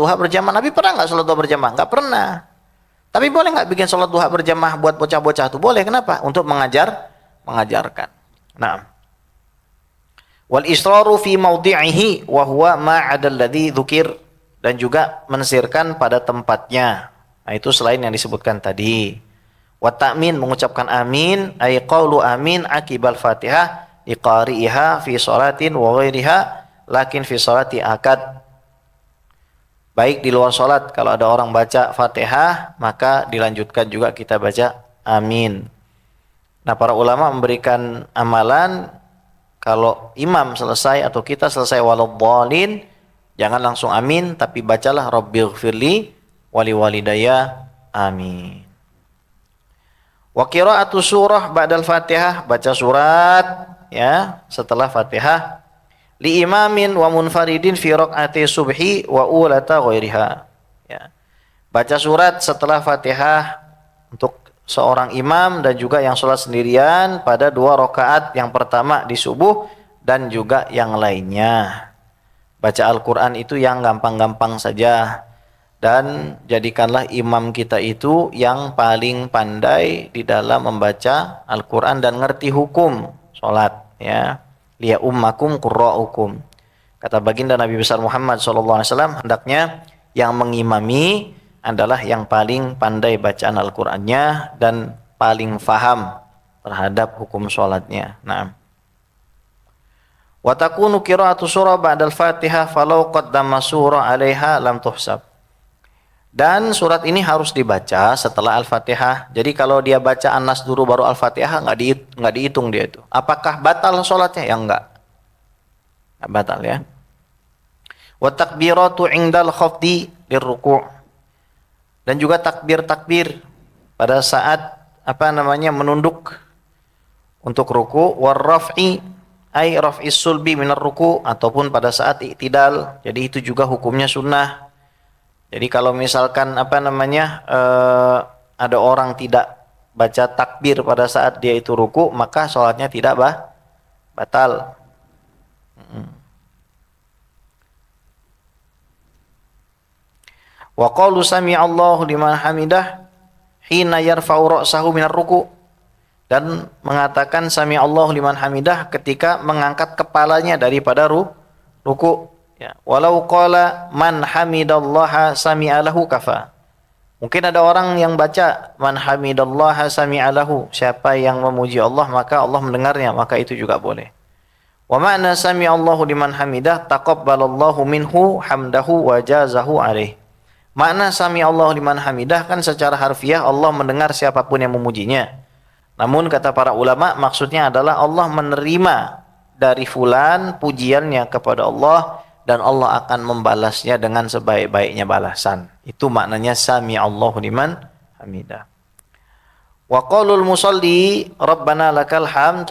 duha berjamaah. Nabi pernah nggak sholat duha berjamaah? Nggak pernah. Tapi boleh nggak bikin sholat duha berjamaah buat bocah-bocah itu? Boleh. Kenapa? Untuk mengajarkan. Nah, wal israru fi mawdi'ihi wa huwa ma 'ada alladhi dzukir, dan juga mensirkan pada tempatnya. Nah, itu selain yang disebutkan tadi. Wa ta'min, mengucapkan amin, ay qaulu amin akibal Fatihah liqari'iha fi sholatin wa ghairiha, lakin fi sholati akad. Baik di luar sholat, kalau ada orang baca Fatihah, maka dilanjutkan juga kita baca amin. Nah, para ulama memberikan amalan, kalau imam selesai atau kita selesai waladhdallin, jangan langsung amin, tapi bacalah rabbighfirli wali walidayya amin. Wa qira'atu surah ba'dal Fatihah, baca surat ya setelah Fatihah, li imamin wa munfaridin fi raq'ati subhi wa ulata ghairiha. Ya. Baca surat setelah Fatihah untuk seorang imam dan juga yang sholat sendirian pada 2 rakaat yang pertama di subuh dan juga yang lainnya. Baca Al-Quran itu yang gampang-gampang saja, dan jadikanlah imam kita itu yang paling pandai di dalam membaca Al-Quran dan ngerti hukum sholat, ya. Liya ummakum qurra'ukum. Kata baginda Nabi besar Muhammad SAW, hendaknya yang mengimami adalah yang paling pandai bacaan Al-Qur'annya dan paling faham terhadap hukum sholatnya. Nah, wa takunu qira'atu surah ba'dal Fatihah falau qaddama surah 'alaiha lam tuhsab. Dan surat ini harus dibaca setelah Al-Fatihah. Jadi kalau dia baca An-Nas dulu baru Al-Fatihah, nggak dihitung dia itu. Apakah batal sholatnya? Ya enggak. Nggak batal ya. Wa takbiratu 'indal khafdi lirruku'. Dan juga takbir-takbir pada saat menunduk untuk ruku, warraf'i ay raf'is sulbi minar ruku, ataupun pada saat i'tidal. Jadi itu juga hukumnya sunnah. Jadi kalau misalkan ada orang tidak baca takbir pada saat dia itu ruku, maka sholatnya tidak batal. Wa qalu sami'allahu liman hamidah hina yarfa'u ra'sahu minar ruku', dan mengatakan sami'allahu liman hamidah ketika mengangkat kepalanya daripada ruku', ya. Walau qala man hamidallaha sami'alahu kafa. Mungkin ada orang yang baca man hamidallaha sami'alahu, siapa yang memuji Allah maka Allah mendengarnya, maka itu juga boleh. Wa ma'na sami'allahu liman hamidah taqabbalallahu minhu hamdahu wa jazahu alaih. Makna sami Allah liman hamidah kan secara harfiah Allah mendengar siapapun yang memujinya. Namun kata para ulama maksudnya adalah Allah menerima dari fulan pujiannya kepada Allah dan Allah akan membalasnya dengan sebaik-baiknya balasan. Itu maknanya sami Allah liman hamidah. Wa qaulul musalli rabbana lakal hamd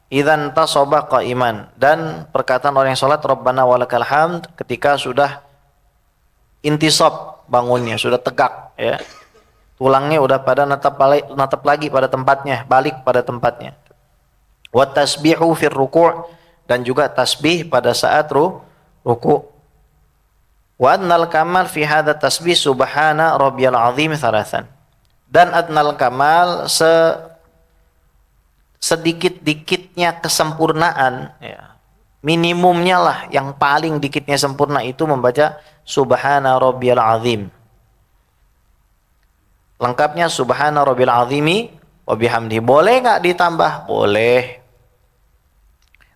idzan tasaba qa'iman, dan perkataan orang yang salat rabbana walakal hamd ketika sudah intisab bangunnya, sudah tegak ya. Tulangnya udah pada natap lagi pada tempatnya, balik pada tempatnya. Wa tasbihu fir ruku', dan juga tasbih pada saat ruku'. Wa adnal kamal fi hadza tasbih subhana rabbiyal azim thalathan. Dan adnal kamal sedikit-dikitnya kesempurnaan ya. Minimumnya lah, yang paling dikitnya sempurna itu membaca subhana rabbiyal azim. Lengkapnya subhana rabbil azimi wa bihamdihi. Boleh enggak ditambah? Boleh.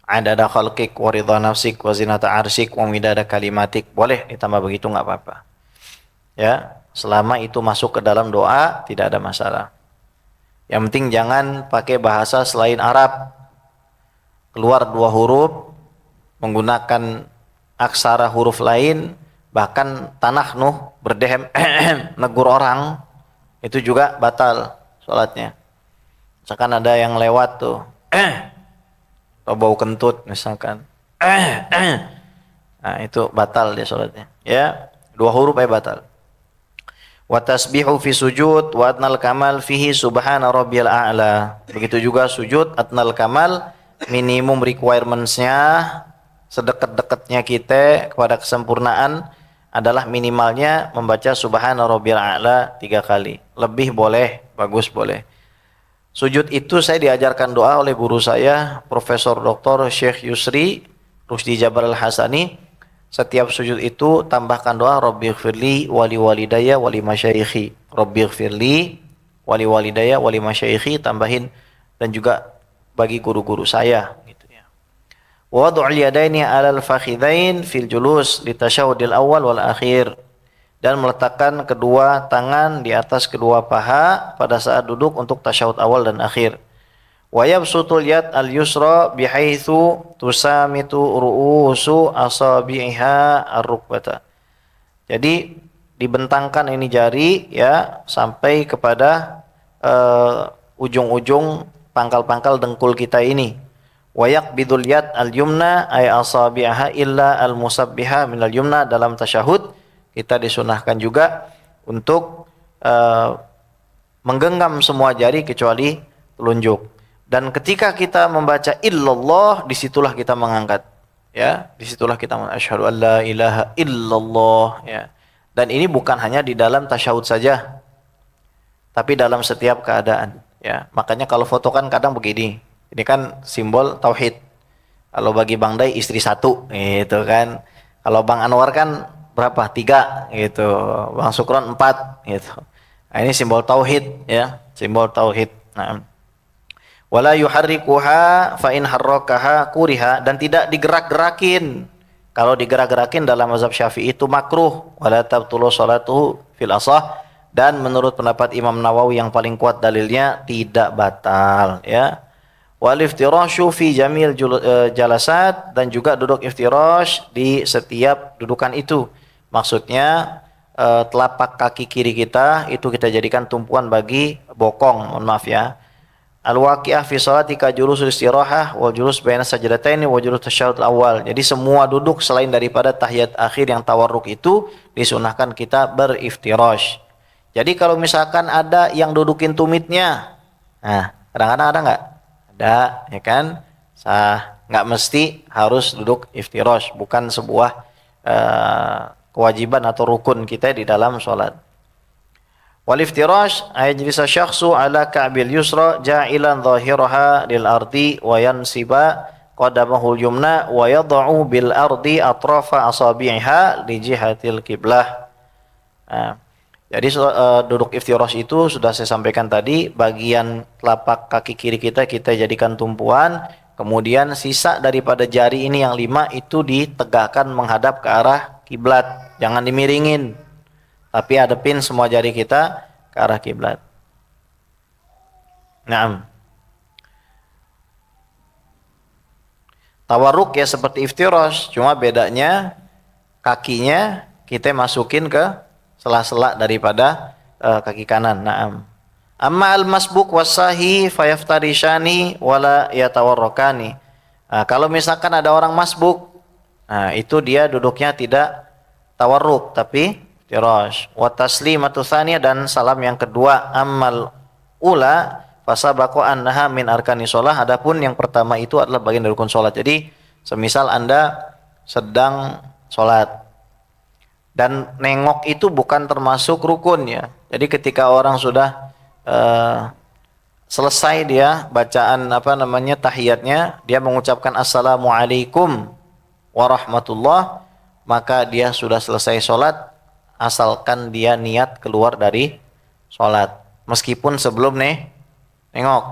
Adada khalqik wa ridha nafsik wa zinata arsyik wa midada kalimatik. Boleh ditambah begitu, enggak apa-apa. Ya, selama itu masuk ke dalam doa tidak ada masalah. Yang penting jangan pakai bahasa selain Arab. Keluar 2 huruf menggunakan aksara huruf lain, bahkan tanah nuh berdehem negur orang, itu juga batal sholatnya. Misalkan ada yang lewat tuh atau bau kentut misalkan, nah itu batal dia sholatnya ya. 2 huruf batal. Wa tasbihu fi sujud wa adnal kamal fihi subhana rabbiyal a'la. Begitu juga sujud adnal kamal, minimum requirements-nya sedekat-dekatnya kita kepada kesempurnaan adalah minimalnya membaca subhana rabbiyal a'la 3 kali. Lebih boleh, bagus boleh. Sujud itu saya diajarkan doa oleh guru saya, Profesor Dr. Syekh Yusri Rusdi Jabar Al-Hasani. Setiap sujud itu tambahkan doa Rabbighfirli wali walidayya wali masyayikhi. Rabbighfirli wali walidayya wali masyayikhi, tambahin dan juga bagi guru-guru saya gitu ya. Wad'ul yadaini 'alal fakhidain fil julus li tasyahhudil awal wal akhir, dan meletakkan kedua tangan di atas kedua paha pada saat duduk untuk tasyahud awal dan akhir. Wa yabsutul yad al-yusra bihaitsu tusamitu ru'usu asabi'iha ar-rukbata. Jadi dibentangkan ini jari ya sampai kepada ujung-ujung pangkal-pangkal dengkul kita ini. Wa yaqbidul yad al-yumna ay asabi'aha illa al-musabbiha minal yumna. Dalam tasyahud kita disunahkan juga untuk menggenggam semua jari kecuali telunjuk. Dan ketika kita membaca illallah, disitulah kita mengangkat, ya, disitulah kita asyhadu an la ilaha illallah, ya. Dan ini bukan hanya di dalam tasyahud saja, tapi dalam setiap keadaan, ya. Makanya kalau foto kan kadang begini, ini kan simbol tauhid. Kalau bagi Bang Dai istri 1, gitu kan. Kalau Bang Anwar kan berapa? 3 gitu. Bang Sukron 4 gitu. Nah, ini simbol tauhid ya, simbol tauhid. Nah, wala yuharrikuha fa in harrakaha kuriha, dan tidak digerak-gerakin. Kalau digerak-gerakin dalam mazhab Syafi'i itu makruh. Wala tabtulu sholatuhu fil ashah, dan menurut pendapat Imam Nawawi yang paling kuat dalilnya tidak batal ya. Wal iftirashu fi jamil jalasat, dan juga duduk iftirash di setiap dudukan itu. Maksudnya telapak kaki kiri kita itu kita jadikan tumpuan bagi bokong, mohon maaf ya. Al-waqi'ah fi shalatika julusul istirahah wal julus baina sajdataini wa julus tasyahud awal. Jadi semua duduk selain daripada tahiyat akhir yang tawarruk itu disunahkan kita beriftirash. Jadi kalau misalkan ada yang dudukin tumitnya, nah kadang-kadang ada nggak? Ada, ya kan? Sah, nggak mesti harus duduk iftirash, bukan sebuah kewajiban atau rukun kita di dalam sholat. Wal iftirash ay yajlisa syakhsu ala ka'bil yusra ja'ilan dhahiraha lil ardi wa yansiba qadamahu al-yumna wa yad'u bil ardi atrafa asabi'iha li jihatil qiblah. Nah, jadi duduk iftirash itu sudah saya sampaikan tadi, bagian telapak kaki kiri kita jadikan tumpuan, kemudian sisa daripada jari ini yang 5 itu ditegakkan menghadap ke arah kiblat, jangan dimiringin, tapi hadapin semua jari kita ke arah kiblat. Naam. Tawarruk ya seperti iftirash, cuma bedanya kakinya kita masukin ke sela-sela daripada kaki kanan. Naam. Amma al-masbuk wasahi fayaftarishani wala yatawarrakani. Nah, kalau misalkan ada orang masbuk, nah itu dia duduknya tidak tawarruk tapi iftirash. Wa taslimatu tsaniyah, dan salam yang kedua. Ammal ula fasabaqu annaha min arkani shalah, adapun yang pertama itu adalah bagian dari rukun salat. Jadi semisal Anda sedang salat dan nengok itu bukan termasuk rukun ya. Jadi ketika orang sudah selesai dia bacaan tahiyatnya, dia mengucapkan assalamualaikum warahmatullah, maka dia sudah selesai sholat, asalkan dia niat keluar dari sholat meskipun sebelum nengok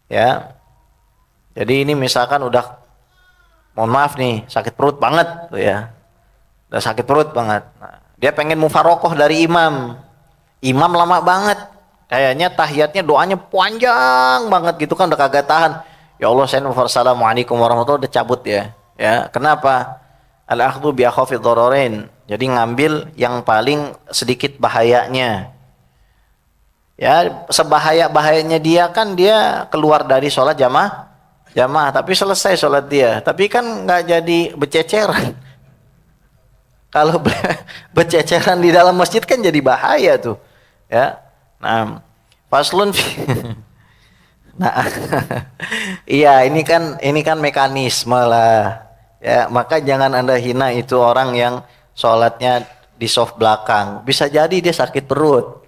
ya. Jadi ini misalkan udah, mohon maaf nih, sakit perut banget tuh ya, udah sakit perut banget, nah, dia pengen mufarokoh dari imam lama banget, kayaknya tahiyatnya doanya panjang banget gitu kan, udah kagak tahan. Ya Allah, saya assalamualaikum warahmatullahi, udah cabut ya. Ya, kenapa? Al-akhdhu bi akhafid dhararain. Jadi ngambil yang paling sedikit bahayanya. Ya, sebahaya-bahayanya dia kan dia keluar dari sholat jamaah, tapi selesai sholat dia. Tapi kan nggak jadi bececeran. Kalau bececeran di dalam masjid kan jadi bahaya tuh. Ya. Nah, faslun nah, iya ini kan mekanisme lah. Ya, maka jangan Anda hina itu orang yang sholatnya di soft belakang. Bisa jadi dia sakit perut,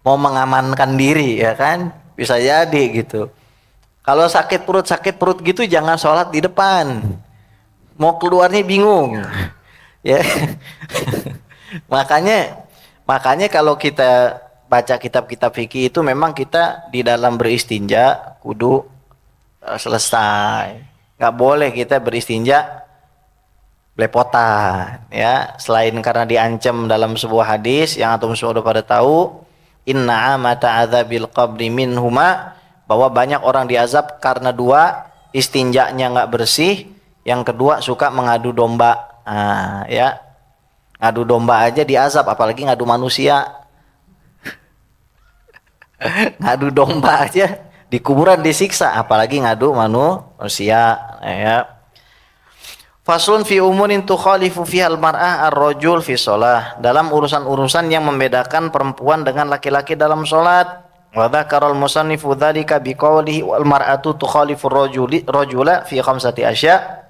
mau mengamankan diri, ya kan? Bisa jadi gitu. Kalau sakit perut gitu jangan sholat di depan. Mau keluarnya bingung. Ya. Makanya makanya kalau kita baca kitab-kitab fikih itu memang kita di dalam beristinja kudu selesai. Nggak boleh kita beristinja belepotan, ya. Selain karena diancam dalam sebuah hadis yang antum semua udah pada tahu, inna amata adzabil qabri minhuma, bahwa banyak orang diazab karena dua, istinjanya nggak bersih, yang kedua suka mengadu domba. Nah, ya, ngadu domba aja diazab, apalagi ngadu manusia. Ngadu domba aja di kuburan disiksa, apalagi ngadu manusia, ya. Faslun fi umurin tukhalifu fihal mar'ah ar-rajul fi shalah. Dalam urusan-urusan yang membedakan perempuan dengan laki-laki dalam salat. Wa dzakaral musannifu dzalika biqaulihi wal mar'atu tukhalifu rajula fi khamsati asya'.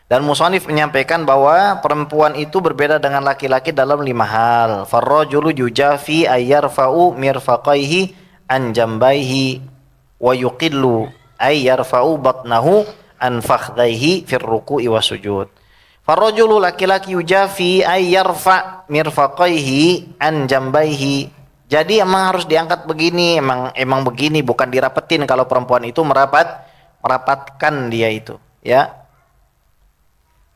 Dan musannif menyampaikan bahwa perempuan itu berbeda dengan laki-laki dalam 5 hal. Farrajulu yujafi ayyarfa'u mirfaqaihi an jambaihi wa yuqillu ayyarfa'u batnahu an fakhdaihi fir ruku'i wasujud. Farrajulu laki-laki yujafi ayyarfa mirfaqaihi an jambaihi. Jadi emang harus diangkat begini, emang begini, bukan dirapetin. Kalau perempuan itu merapatkan dia itu, ya.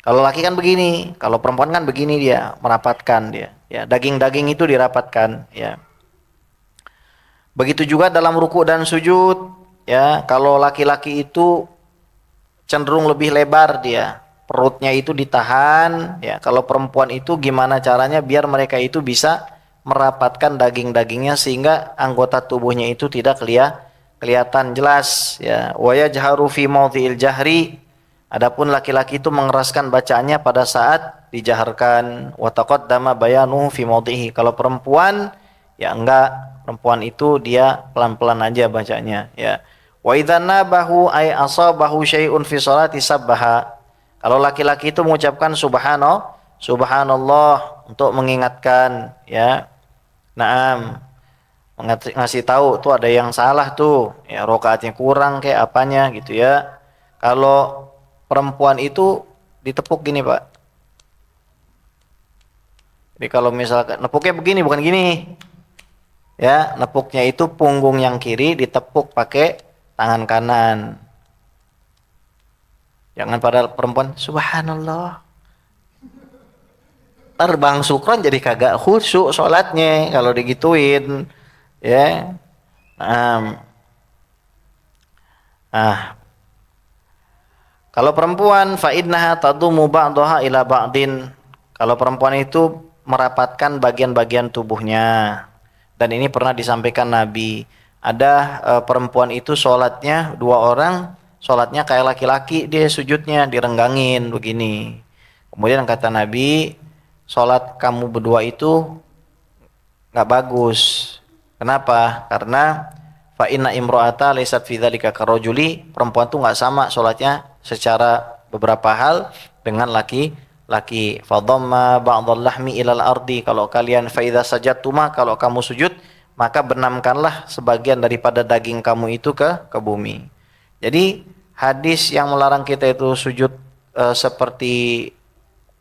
Kalau laki kan begini, kalau perempuan kan begini, dia merapatkan dia, ya. Daging-daging itu dirapatkan, ya. Begitu juga dalam ruku dan sujud, ya. Kalau laki-laki itu cenderung lebih lebar dia, perutnya itu ditahan, ya. Kalau perempuan itu gimana caranya biar mereka itu bisa merapatkan daging-dagingnya sehingga anggota tubuhnya itu tidak kelihatan jelas, ya. Wa yajharu fi mawdhi'il jahri. Adapun laki-laki itu mengeraskan bacaannya pada saat dijaharkan. Wa taqaddama bayanuhu fi mawdhihi. Kalau perempuan ya enggak, perempuan itu dia pelan-pelan aja bacanya, ya. Wa idza nabahu ay asabahu syai'un fi sholati sabbaha. Kalau laki-laki itu mengucapkan subhanallah untuk mengingatkan, ya. Naam. Ngasih tahu tuh ada yang salah tuh, ya, rakaatnya kurang kayak apanya gitu, ya. Kalau perempuan itu ditepuk gini, Pak. Jadi kalau misalkan nepuknya begini bukan gini. Ya, nepuknya itu punggung yang kiri ditepuk pakai tangan kanan. Jangan pada perempuan subhanallah. Terbang sukron jadi kagak khusyuk sholatnya kalau digituin, ya. Kalau perempuan fa innaha tadumu ba'daha ila ba'din. Kalau perempuan itu merapatkan bagian-bagian tubuhnya. Dan ini pernah disampaikan Nabi. Ada perempuan itu sholatnya 2 orang, sholatnya kayak laki-laki, dia sujudnya direnggangin begini. Kemudian kata Nabi, sholat kamu berdua itu nggak bagus. Kenapa? Karena fa inna imro'ata laysat fi dzalika karajuli. Perempuan tuh nggak sama sholatnya secara beberapa hal dengan laki-laki. Fadhamma ba'dal lahmi ilal ardi. Kalau kalian fa idza sajadtuma, kalau kamu sujud maka benamkanlah sebagian daripada daging kamu itu ke bumi. Jadi hadis yang melarang kita itu sujud seperti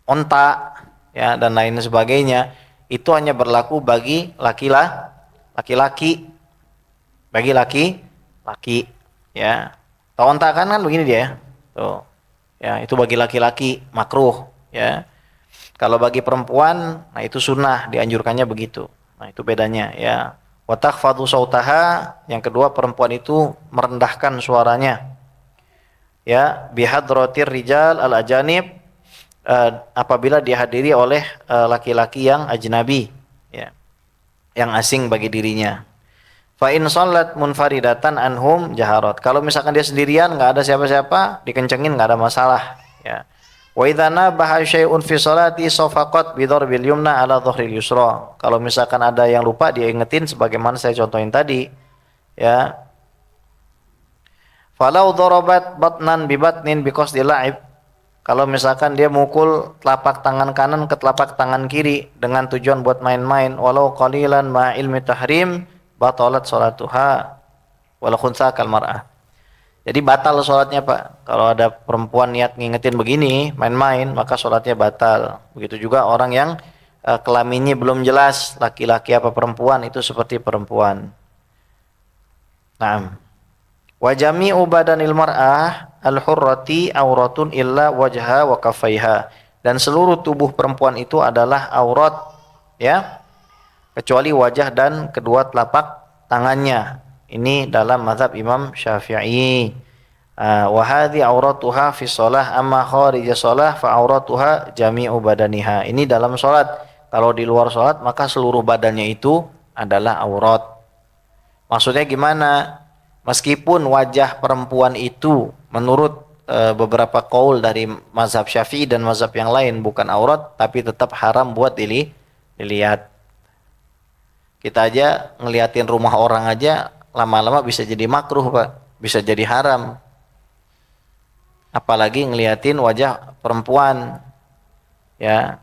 onta, ya, dan lain sebagainya, itu hanya berlaku bagi laki-laki, bagi laki-laki, ya. Tahu onta kan begini dia, ya. Tuh. Ya, itu bagi laki-laki makruh, ya. Kalau bagi perempuan, nah itu sunnah, dianjurkannya begitu. Nah, itu bedanya, ya. Wa takhfadu sautaha, yang kedua perempuan itu merendahkan suaranya. Ya, bihadratir rijal al-ajanib, apabila dihadiri oleh laki-laki yang ajnabi, ya, yang asing bagi dirinya. Fa in shallat munfaridatan anhum jaharat. Kalau misalkan dia sendirian, enggak ada siapa-siapa, dikencengin enggak ada masalah, ya. Wa idza nabaha syai'un fi sholati safaqat bi darbil yumna ala dhahril yusra. Kalau misalkan ada yang lupa, dia ingetin sebagaimana saya contohin tadi, ya. Falau darabat batnan bi batnin bi qasdil la'ib. Kalau misalkan dia mukul telapak tangan kanan ke telapak tangan kiri dengan tujuan buat main-main, walau qalilan ma ilmi tahrim batalat salatuha walau khunsa kal mar'ah. Jadi batal sholatnya Pak. Kalau ada perempuan niat ngingetin begini, main-main, maka sholatnya batal. Begitu juga orang yang kelaminnya belum jelas, laki-laki apa perempuan, itu seperti perempuan. Naam. Wa jami'u badanil mar'ah al-hurrati auratun illa wajha wa kaffaiha. Dan seluruh tubuh perempuan itu adalah aurat, ya, kecuali wajah dan kedua telapak tangannya. Ini dalam mazhab Imam Syafi'i. Wa hadhi auratuha fi shalah amma kharija shalah fa auratuha jami'u badaniha. Ini dalam salat. Kalau di luar salat maka seluruh badannya itu adalah aurat. Maksudnya gimana? Meskipun wajah perempuan itu menurut beberapa qaul dari mazhab Syafi'i dan mazhab yang lain bukan aurat, tapi tetap haram buat dilihat. Kita aja ngeliatin rumah orang aja lama-lama bisa jadi makruh Pak, bisa jadi haram. Apalagi ngeliatin wajah perempuan, ya.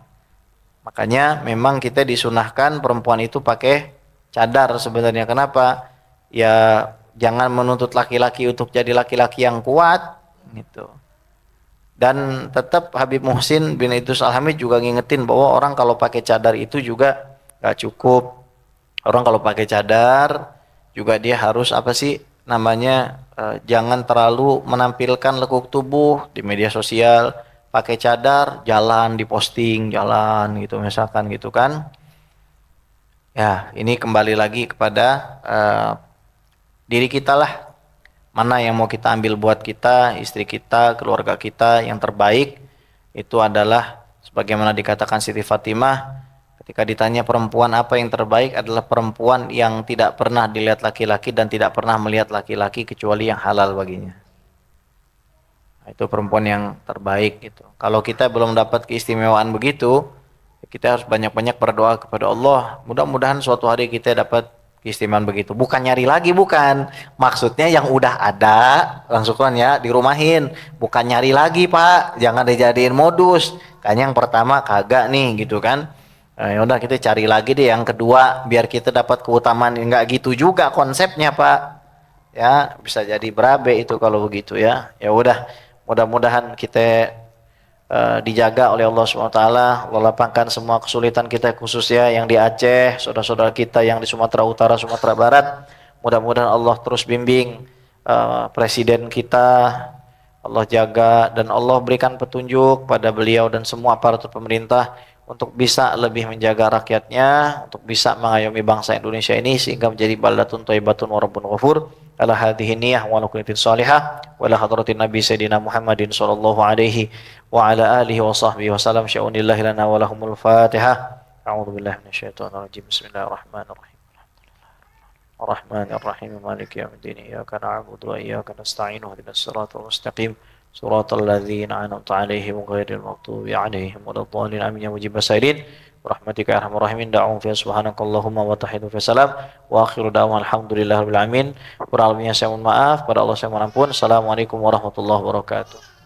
Makanya memang kita disunahkan perempuan itu pakai cadar sebenarnya. Kenapa? Ya jangan menuntut laki-laki untuk jadi laki-laki yang kuat gitu. Dan tetap Habib Muhsin bin Idrus Al-Hamid juga ngingetin bahwa orang kalau pakai cadar itu juga gak cukup. Orang kalau pakai cadar juga dia harus apa sih namanya, jangan terlalu menampilkan lekuk tubuh di media sosial. Pakai cadar, jalan diposting, jalan gitu misalkan gitu kan. Ya ini kembali lagi kepada diri kita lah, mana yang mau kita ambil buat kita, istri kita, keluarga kita. Yang terbaik itu adalah sebagaimana dikatakan Siti Fatimah ketika ditanya perempuan apa yang terbaik, adalah perempuan yang tidak pernah dilihat laki-laki dan tidak pernah melihat laki-laki kecuali yang halal baginya. Itu perempuan yang terbaik gitu. Kalau kita belum dapat keistimewaan begitu, kita harus banyak-banyak berdoa kepada Allah. Mudah-mudahan suatu hari kita dapat keistimewaan begitu. Bukan nyari lagi, bukan. Maksudnya yang udah ada langsung kan ya dirumahin. Bukan nyari lagi Pak. Jangan dijadiin modus. Kayaknya yang pertama kagak nih gitu kan. Ya udah kita cari lagi deh yang kedua biar kita dapat keutamaan. Enggak gitu juga konsepnya Pak. Ya bisa jadi berabe itu kalau begitu ya. Ya udah, mudah-mudahan kita dijaga oleh Allah SWT. Allah lapangkan semua kesulitan kita khususnya yang di Aceh, saudara-saudara kita yang di Sumatera Utara, Sumatera Barat. Mudah-mudahan Allah terus bimbing presiden kita, Allah jaga dan Allah berikan petunjuk pada beliau dan semua aparatur pemerintah untuk bisa lebih menjaga rakyatnya, untuk bisa mengayomi bangsa Indonesia ini sehingga menjadi baldatun thayyibatun wa rabbun ghafur. Ala hadhihi niyyah wa nuqnitin salihah wa la hadratin nabi sayyidina Muhammadin sallallahu alaihi wa ala alihi wa sahbihi wa salam. Sya'unillahi lana wa lahumul fatihah. A'udzu billahi minasyaitonir rajim. Bismillahirrahmanirrahim. Ar-Rahmanir-Rahim. Maliki yaumiddin. Iyyaka na'budu wa iyyaka nasta'in. Ihdinas siratal mustaqim. Siratal ladzina an'amta 'alaihim ghairil maghdubi 'alaihim waladdallin. Amin ya mujibas sailin. Rahmatika ya arhamar rahimin. Da'um fi subhanakallahumma wa tahidu fi salam wa akhiru da'wan alhamdulillahirabbil alamin. Kurang lebihnya saya mohon maaf, pada Allah saya mohon ampun. Assalamualaikum warahmatullahi wabarakatuh.